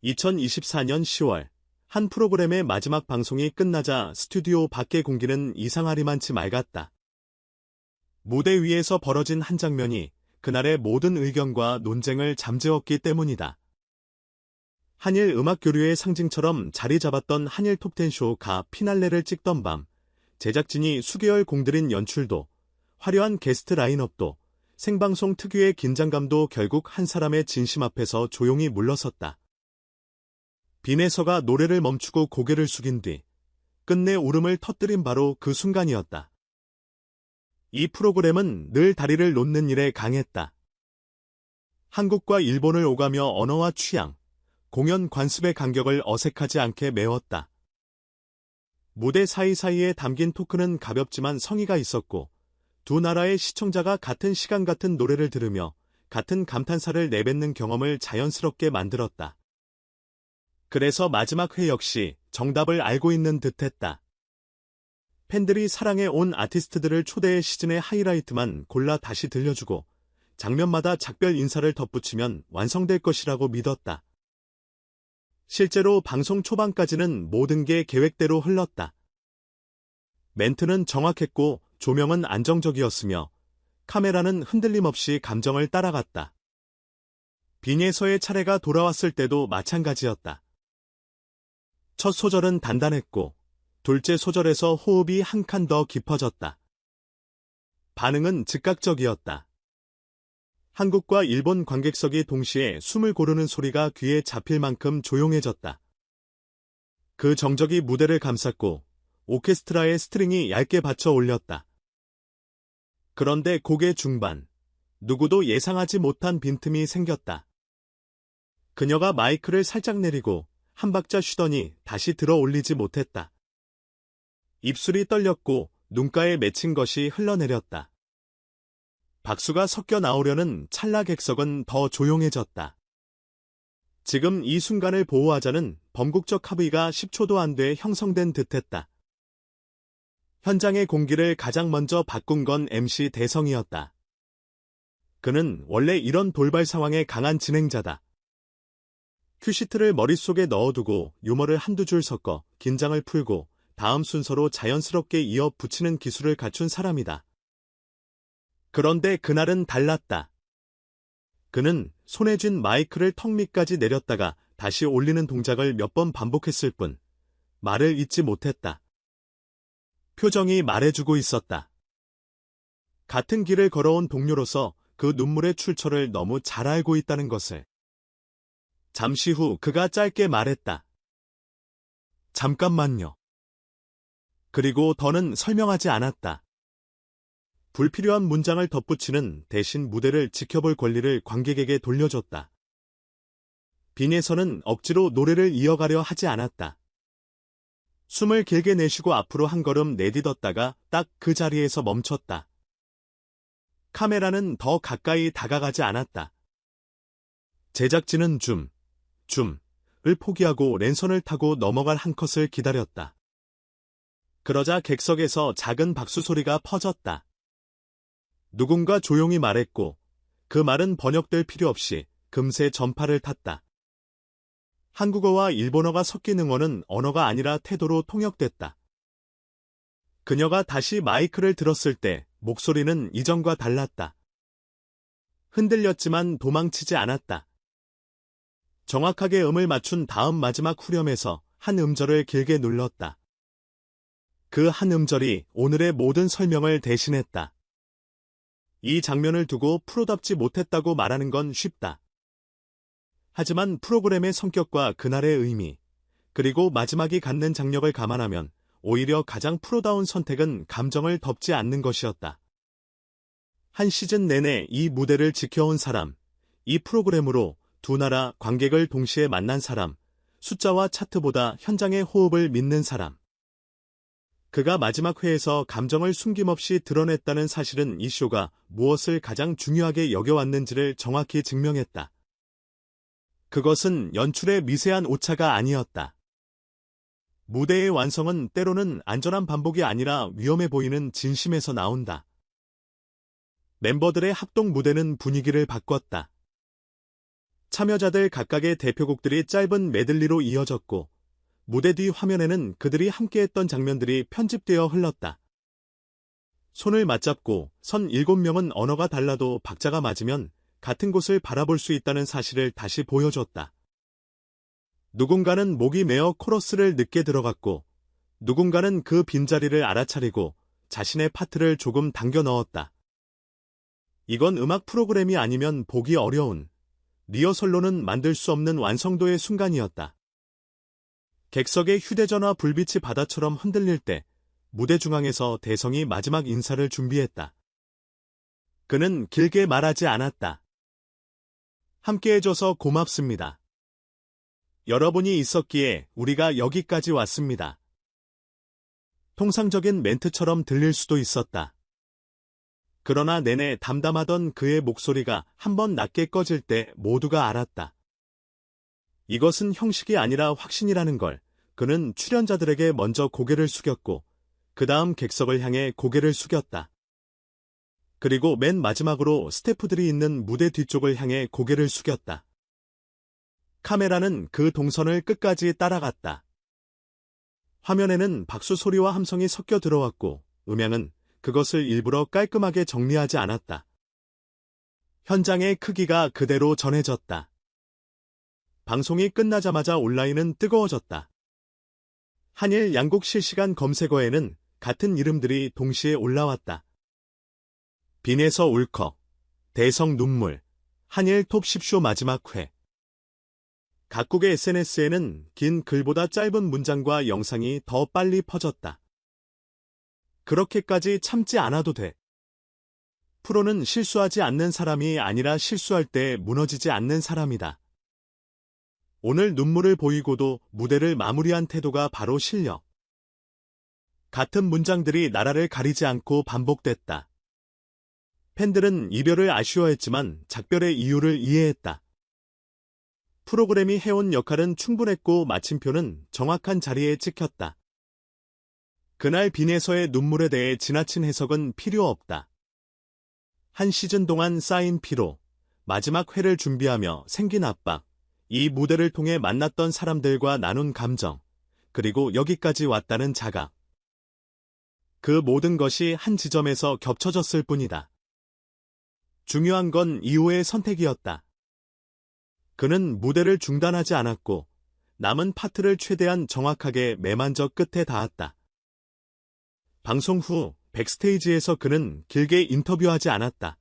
2024년 10월 한 프로그램의 마지막 방송이 끝나자 스튜디오 밖의 공기는 이상하리만치 맑았다. 무대 위에서 벌어진 한 장면이 그날의 모든 의견과 논쟁을 잠재웠기 때문이다. 한일 음악 교류의 상징처럼 자리 잡았던 한일 톱텐쇼가 피날레를 찍던 밤, 제작진이 수개월 공들인 연출도, 화려한 게스트 라인업도, 생방송 특유의 긴장감도 결국 한 사람의 진심 앞에서 조용히 물러섰다. 빈에서가 노래를 멈추고 고개를 숙인 뒤 끝내 울음을 터뜨린 바로 그 순간이었다. 이 프로그램은 늘 다리를 놓는 일에 강했다. 한국과 일본을 오가며 언어와 취향, 공연 관습의 간격을 어색하지 않게 메웠다. 무대 사이사이에 담긴 토크는 가볍지만 성의가 있었고 두 나라의 시청자가 같은 시간 같은 노래를 들으며 같은 감탄사를 내뱉는 경험을 자연스럽게 만들었다. 그래서 마지막 회 역시 정답을 알고 있는 듯했다. 팬들이 사랑해온 아티스트들을 초대해 시즌의 하이라이트만 골라 다시 들려주고 장면마다 작별 인사를 덧붙이면 완성될 것이라고 믿었다. 실제로 방송 초반까지는 모든 게 계획대로 흘렀다. 멘트는 정확했고 조명은 안정적이었으며 카메라는 흔들림 없이 감정을 따라갔다. 빈에서의 차례가 돌아왔을 때도 마찬가지였다. 첫 소절은 단단했고 둘째 소절에서 호흡이 한 칸 더 깊어졌다. 반응은 즉각적이었다. 한국과 일본 관객석이 동시에 숨을 고르는 소리가 귀에 잡힐 만큼 조용해졌다. 그 정적이 무대를 감쌌고 오케스트라의 스트링이 얇게 받쳐 올렸다. 그런데 곡의 중반, 누구도 예상하지 못한 빈틈이 생겼다. 그녀가 마이크를 살짝 내리고 한 박자 쉬더니 다시 들어 올리지 못했다. 입술이 떨렸고 눈가에 맺힌 것이 흘러내렸다. 박수가 섞여 나오려는 찰나 객석은 더 조용해졌다. 지금 이 순간을 보호하자는 범국적 합의가 10초도 안 돼 형성된 듯했다. 현장의 공기를 가장 먼저 바꾼 건 MC 대성이었다. 그는 원래 이런 돌발 상황에 강한 진행자다. 큐시트를 머릿속에 넣어두고 유머를 한두 줄 섞어 긴장을 풀고 다음 순서로 자연스럽게 이어 붙이는 기술을 갖춘 사람이다. 그런데 그날은 달랐다. 그는 손에 쥔 마이크를 턱 밑까지 내렸다가 다시 올리는 동작을 몇 번 반복했을 뿐 말을 잇지 못했다. 표정이 말해주고 있었다. 같은 길을 걸어온 동료로서 그 눈물의 출처를 너무 잘 알고 있다는 것을. 잠시 후 그가 짧게 말했다. 잠깐만요. 그리고 더는 설명하지 않았다. 불필요한 문장을 덧붙이는 대신 무대를 지켜볼 권리를 관객에게 돌려줬다. 빈에서는 억지로 노래를 이어가려 하지 않았다. 숨을 길게 내쉬고 앞으로 한 걸음 내딛었다가 딱 그 자리에서 멈췄다. 카메라는 더 가까이 다가가지 않았다. 제작진은 줌을 포기하고 랜선을 타고 넘어갈 한 컷을 기다렸다. 그러자 객석에서 작은 박수 소리가 퍼졌다. 누군가 조용히 말했고 그 말은 번역될 필요 없이 금세 전파를 탔다. 한국어와 일본어가 섞인 응원은 언어가 아니라 태도로 통역됐다. 그녀가 다시 마이크를 들었을 때 목소리는 이전과 달랐다. 흔들렸지만 도망치지 않았다. 정확하게 음을 맞춘 다음 마지막 후렴에서 한 음절을 길게 눌렀다. 그 한 음절이 오늘의 모든 설명을 대신했다. 이 장면을 두고 프로답지 못했다고 말하는 건 쉽다. 하지만 프로그램의 성격과 그날의 의미, 그리고 마지막이 갖는 장력을 감안하면 오히려 가장 프로다운 선택은 감정을 덮지 않는 것이었다. 한 시즌 내내 이 무대를 지켜온 사람, 이 프로그램으로 두 나라 관객을 동시에 만난 사람, 숫자와 차트보다 현장의 호흡을 믿는 사람. 그가 마지막 회에서 감정을 숨김없이 드러냈다는 사실은 이 쇼가 무엇을 가장 중요하게 여겨왔는지를 정확히 증명했다. 그것은 연출의 미세한 오차가 아니었다. 무대의 완성은 때로는 안전한 반복이 아니라 위험해 보이는 진심에서 나온다. 멤버들의 합동 무대는 분위기를 바꿨다. 참여자들 각각의 대표곡들이 짧은 메들리로 이어졌고 무대 뒤 화면에는 그들이 함께했던 장면들이 편집되어 흘렀다. 손을 맞잡고 선 7명은 언어가 달라도 박자가 맞으면 같은 곳을 바라볼 수 있다는 사실을 다시 보여줬다. 누군가는 목이 메어 코러스를 늦게 들어갔고 누군가는 그 빈자리를 알아차리고 자신의 파트를 조금 당겨 넣었다. 이건 음악 프로그램이 아니면 보기 어려운, 리허설로는 만들 수 없는 완성도의 순간이었다. 객석의 휴대전화 불빛이 바다처럼 흔들릴 때 무대 중앙에서 대성이 마지막 인사를 준비했다. 그는 길게 말하지 않았다. 함께해줘서 고맙습니다. 여러분이 있었기에 우리가 여기까지 왔습니다. 통상적인 멘트처럼 들릴 수도 있었다. 그러나 내내 담담하던 그의 목소리가 한번 낮게 꺼질 때 모두가 알았다. 이것은 형식이 아니라 확신이라는 걸 그는 출연자들에게 먼저 고개를 숙였고 그 다음 객석을 향해 고개를 숙였다. 그리고 맨 마지막으로 스태프들이 있는 무대 뒤쪽을 향해 고개를 숙였다. 카메라는 그 동선을 끝까지 따라갔다. 화면에는 박수 소리와 함성이 섞여 들어왔고 음향은 그것을 일부러 깔끔하게 정리하지 않았다. 현장의 크기가 그대로 전해졌다. 방송이 끝나자마자 온라인은 뜨거워졌다. 한일 양국 실시간 검색어에는 같은 이름들이 동시에 올라왔다. 빈에서 울컥, 대성 눈물, 한일 톱 10쇼 마지막 회. 각국의 SNS에는 긴 글보다 짧은 문장과 영상이 더 빨리 퍼졌다. 그렇게까지 참지 않아도 돼. 프로는 실수하지 않는 사람이 아니라 실수할 때 무너지지 않는 사람이다. 오늘 눈물을 보이고도 무대를 마무리한 태도가 바로 실력. 같은 문장들이 나라를 가리지 않고 반복됐다. 팬들은 이별을 아쉬워했지만 작별의 이유를 이해했다. 프로그램이 해온 역할은 충분했고 마침표는 정확한 자리에 찍혔다. 그날 빈에서의 눈물에 대해 지나친 해석은 필요 없다. 한 시즌 동안 쌓인 피로, 마지막 회를 준비하며 생긴 압박, 이 무대를 통해 만났던 사람들과 나눈 감정, 그리고 여기까지 왔다는 자각. 그 모든 것이 한 지점에서 겹쳐졌을 뿐이다. 중요한 건 이후의 선택이었다. 그는 무대를 중단하지 않았고 남은 파트를 최대한 정확하게 매만져 끝에 닿았다. 방송 후 백스테이지에서 그는 길게 인터뷰하지 않았다.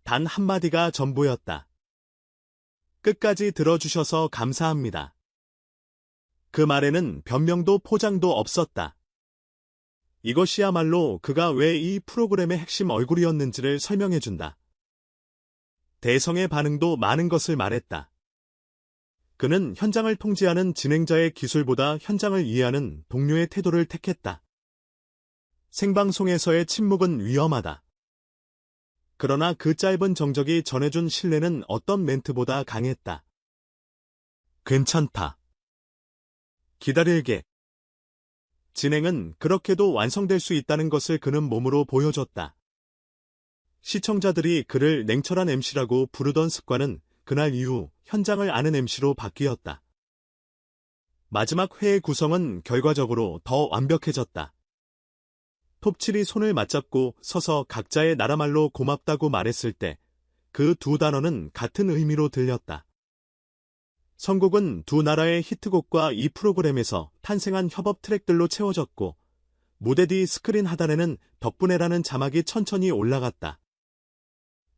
단 한마디가 전부였다. 끝까지 들어주셔서 감사합니다. 그 말에는 변명도 포장도 없었다. 이것이야말로 그가 왜 이 프로그램의 핵심 얼굴이었는지를 설명해준다. 대성의 반응도 많은 것을 말했다. 그는 현장을 통제하는 진행자의 기술보다 현장을 이해하는 동료의 태도를 택했다. 생방송에서의 침묵은 위험하다. 그러나 그 짧은 정적이 전해준 신뢰는 어떤 멘트보다 강했다. 괜찮다. 기다릴게. 진행은 그렇게도 완성될 수 있다는 것을 그는 몸으로 보여줬다. 시청자들이 그를 냉철한 MC라고 부르던 습관은 그날 이후 현장을 아는 MC로 바뀌었다. 마지막 회의 구성은 결과적으로 더 완벽해졌다. 톱7이 손을 맞잡고 서서 각자의 나라말로 고맙다고 말했을 때 그 두 단어는 같은 의미로 들렸다. 선곡은 두 나라의 히트곡과 이 프로그램에서 탄생한 협업 트랙들로 채워졌고 무대 뒤 스크린 하단에는 덕분에라는 자막이 천천히 올라갔다.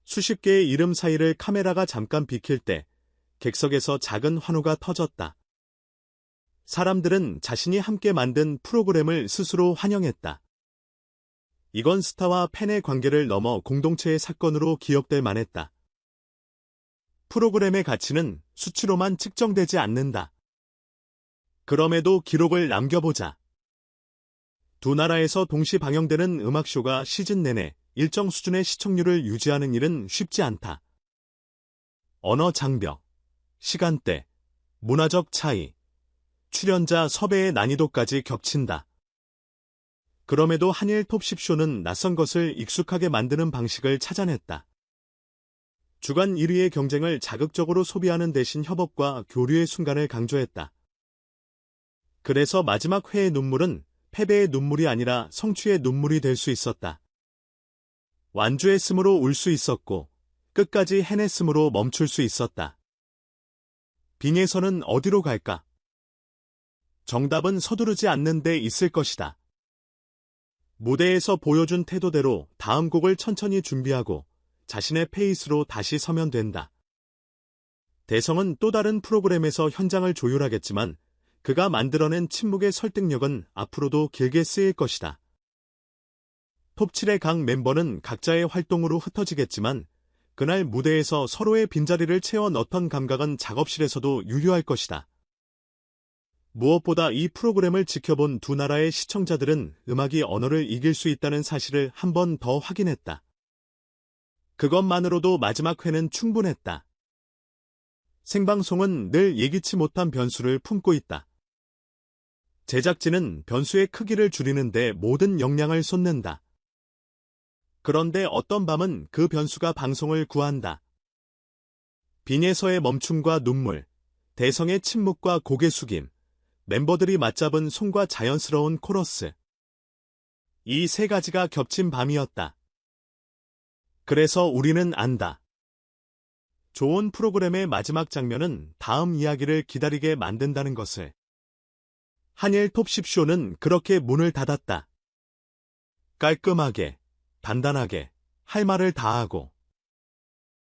수십 개의 이름 사이를 카메라가 잠깐 비킬 때 객석에서 작은 환호가 터졌다. 사람들은 자신이 함께 만든 프로그램을 스스로 환영했다. 이건 스타와 팬의 관계를 넘어 공동체의 사건으로 기억될 만했다. 프로그램의 가치는 수치로만 측정되지 않는다. 그럼에도 기록을 남겨보자. 두 나라에서 동시 방영되는 음악쇼가 시즌 내내 일정 수준의 시청률을 유지하는 일은 쉽지 않다. 언어 장벽, 시간대, 문화적 차이, 출연자 섭외의 난이도까지 겹친다. 그럼에도 한일 톱 10쇼는 낯선 것을 익숙하게 만드는 방식을 찾아냈다. 주간 1위의 경쟁을 자극적으로 소비하는 대신 협업과 교류의 순간을 강조했다. 그래서 마지막 회의 눈물은 패배의 눈물이 아니라 성취의 눈물이 될 수 있었다. 완주했으므로 울 수 있었고 끝까지 해냈으므로 멈출 수 있었다. 빙에서는 어디로 갈까? 정답은 서두르지 않는 데 있을 것이다. 무대에서 보여준 태도대로 다음 곡을 천천히 준비하고 자신의 페이스로 다시 서면 된다. 대성은 또 다른 프로그램에서 현장을 조율하겠지만 그가 만들어낸 침묵의 설득력은 앞으로도 길게 쓰일 것이다. 톱7의 각 멤버는 각자의 활동으로 흩어지겠지만 그날 무대에서 서로의 빈자리를 채워 넣던 감각은 작업실에서도 유효할 것이다. 무엇보다 이 프로그램을 지켜본 두 나라의 시청자들은 음악이 언어를 이길 수 있다는 사실을 한 번 더 확인했다. 그것만으로도 마지막 회는 충분했다. 생방송은 늘 예기치 못한 변수를 품고 있다. 제작진은 변수의 크기를 줄이는 데 모든 역량을 쏟는다. 그런데 어떤 밤은 그 변수가 방송을 구한다. 빙에서의 멈춤과 눈물, 대성의 침묵과 고개 숙임, 멤버들이 맞잡은 손과 자연스러운 코러스. 이 세 가지가 겹친 밤이었다. 그래서 우리는 안다. 좋은 프로그램의 마지막 장면은 다음 이야기를 기다리게 만든다는 것을. 한일 톱10쇼는 그렇게 문을 닫았다. 깔끔하게, 단단하게, 할 말을 다하고